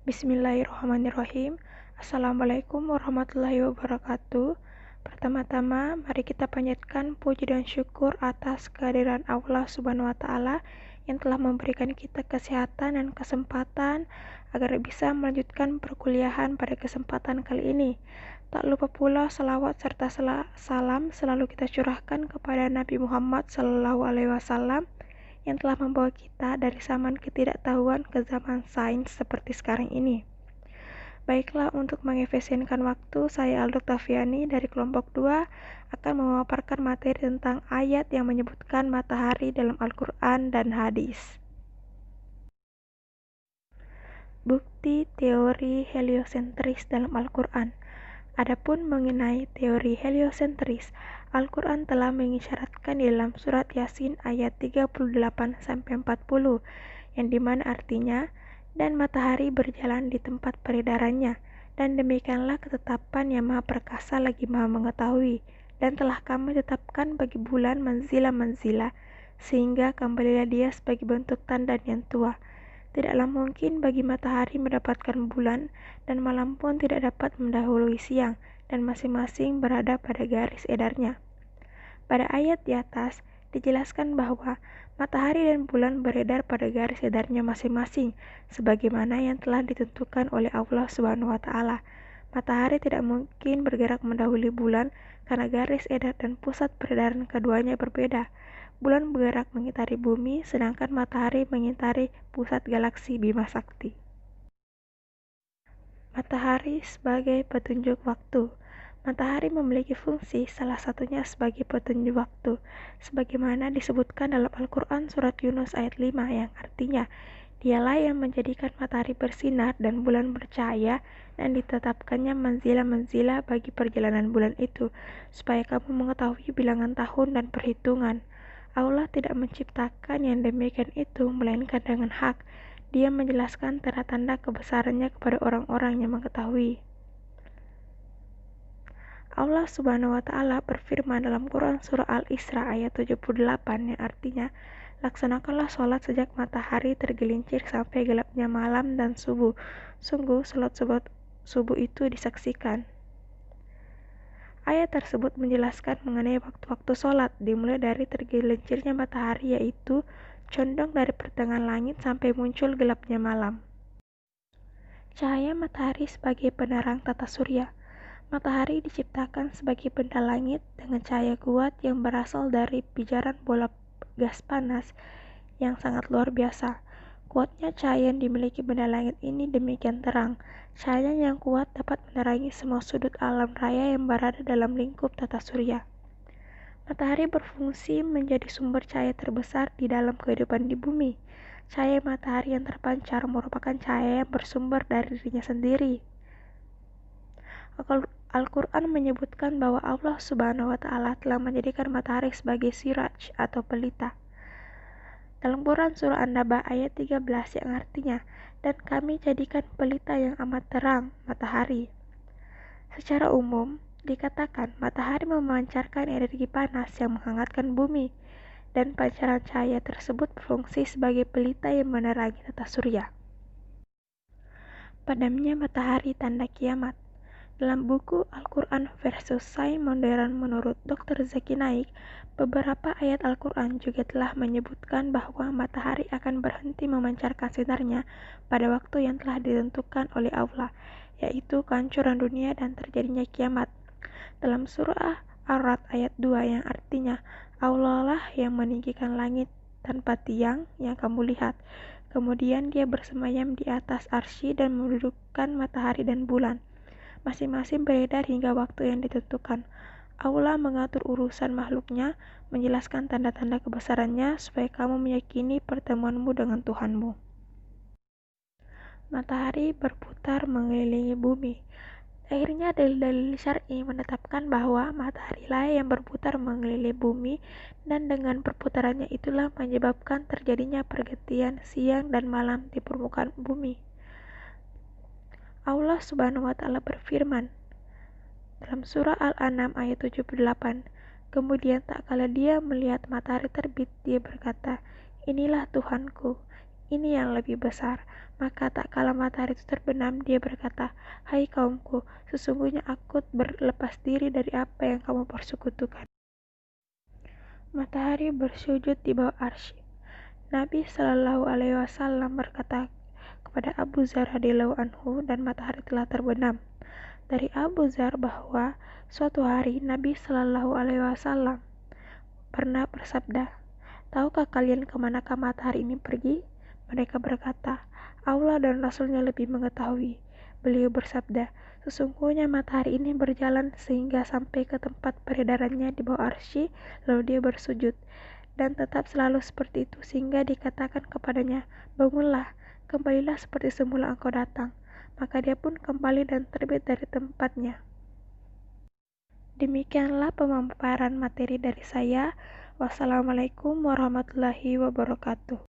Bismillahirrahmanirrahim. Assalamualaikum warahmatullahi wabarakatuh. Pertama-tama, mari kita panjatkan puji dan syukur atas kehadiran Allah Subhanahu wa Ta'ala yang telah memberikan kita kesehatan dan kesempatan agar bisa melanjutkan perkuliahan pada kesempatan kali ini. Tak lupa pula salawat serta salam selalu kita curahkan kepada Nabi Muhammad SAW yang telah membawa kita dari zaman ketidaktahuan ke zaman sains seperti sekarang ini. Baiklah, untuk mengefisienkan waktu, saya Aldo Tafiani dari kelompok 2 akan memaparkan materi tentang ayat yang menyebutkan matahari dalam Al-Quran dan hadis. Bukti teori heliosentris dalam Al-Quran. Adapun mengenai teori heliosentris, Al-Quran telah mengisyaratkan di dalam surat Yasin ayat 38-40, yang dimana artinya, dan matahari berjalan di tempat peredarannya, dan demikianlah ketetapan yang maha perkasa lagi maha mengetahui, dan telah kami tetapkan bagi bulan manzila-manzila, sehingga kembalilah dia sebagai bentuk tanda yang tua. Tidaklah mungkin bagi matahari mendapatkan bulan, dan malam pun tidak dapat mendahului siang, dan masing-masing berada pada garis edarnya. Pada ayat di atas, dijelaskan bahwa matahari dan bulan beredar pada garis edarnya masing-masing, sebagaimana yang telah ditentukan oleh Allah Subhanahu wa Ta'ala. Matahari tidak mungkin bergerak mendahului bulan, karena garis edar dan pusat peredaran keduanya berbeda. Bulan bergerak mengitari bumi, sedangkan matahari mengitari pusat galaksi Bima Sakti. Matahari sebagai petunjuk waktu. Matahari memiliki fungsi, salah satunya sebagai petunjuk waktu, sebagaimana disebutkan dalam Al-Quran surat Yunus ayat 5 yang artinya, dialah yang menjadikan matahari bersinar dan bulan bercahaya, dan ditetapkannya manzila-manzila bagi perjalanan bulan itu, supaya kamu mengetahui bilangan tahun dan perhitungan. Allah tidak menciptakan yang demikian itu, melainkan dengan hak. Dia menjelaskan tanda-tanda kebesarannya kepada orang-orang yang mengetahui. Allah Subhanahu wa Ta'ala berfirman dalam Quran surah Al-Isra ayat 78 yang artinya, laksanakanlah sholat sejak matahari tergelincir sampai gelapnya malam dan subuh. Sungguh sholat subuh itu disaksikan. Ayat tersebut menjelaskan mengenai waktu-waktu sholat, dimulai dari tergelincirnya matahari, yaitu condong dari pertengahan langit sampai muncul gelapnya malam. Cahaya matahari sebagai penerang tata surya. Matahari diciptakan sebagai benda langit dengan cahaya kuat yang berasal dari pijaran bola gas panas yang sangat luar biasa. Kuatnya cahaya yang dimiliki benda langit ini demikian terang. Cahaya yang kuat dapat menerangi semua sudut alam raya yang berada dalam lingkup tata surya. Matahari berfungsi menjadi sumber cahaya terbesar di dalam kehidupan di bumi. Cahaya matahari yang terpancar merupakan cahaya yang bersumber dari dirinya sendiri. Al-Quran menyebutkan bahwa Allah Subhanahu wa Ta'ala telah menjadikan matahari sebagai siraj atau pelita. Dalam Quran surah An-Naba ayat 13 yang artinya, dan kami jadikan pelita yang amat terang, matahari. Secara umum, dikatakan matahari memancarkan energi panas yang menghangatkan bumi, dan pancaran cahaya tersebut berfungsi sebagai pelita yang menerangi tata surya. Padamnya matahari tanda kiamat. Dalam buku Al-Quran versus Sains Modern menurut Dr. Zaki Naik, beberapa ayat Al-Quran juga telah menyebutkan bahwa matahari akan berhenti memancarkan sinarnya pada waktu yang telah ditentukan oleh Allah, yaitu kehancuran dunia dan terjadinya kiamat. Dalam surah Ar-Ra'd ayat 2 yang artinya, Allah lah yang meninggikan langit tanpa tiang yang kamu lihat. Kemudian dia bersemayam di atas arsy dan mendudukkan matahari dan bulan. Masing-masing beredar hingga waktu yang ditentukan. Allah mengatur urusan makhluknya, menjelaskan tanda-tanda kebesarannya supaya kamu meyakini pertemuanmu dengan Tuhanmu. Matahari berputar mengelilingi bumi. Akhirnya dalil-dalil syar'i menetapkan bahwa matahari lah yang berputar mengelilingi bumi, dan dengan perputarannya itulah menyebabkan terjadinya pergantian siang dan malam di permukaan bumi. Allah Subhanahu wa Ta'ala berfirman dalam surah Al-An'am ayat 78, kemudian tak kala dia melihat matahari terbit, dia berkata, inilah Tuhanku, ini yang lebih besar. Maka tak kala matahari itu terbenam, dia berkata, "Hai kaumku, sesungguhnya aku berlepas diri dari apa yang kamu persekutukan." Matahari bersujud di bawah arsy. Nabi Shallallahu Alaihi Wasallam berkata kepada Abu Dzar radhiyallahu anhu, dan matahari telah terbenam. Dari Abu Dzar bahwa suatu hari Nabi Shallallahu Alaihi Wasallam pernah bersabda, "Tahukah kalian kemanakah matahari ini pergi?" Mereka berkata, "Allah dan Rasulnya lebih mengetahui." Beliau bersabda, "Sesungguhnya matahari ini berjalan sehingga sampai ke tempat peredarannya di bawah arsy, lalu dia bersujud, dan tetap selalu seperti itu sehingga dikatakan kepadanya, 'Bangunlah, kembalilah seperti semula engkau datang.' Maka dia pun kembali dan terbit dari tempatnya." Demikianlah pemaparan materi dari saya. Wassalamualaikum warahmatullahi wabarakatuh.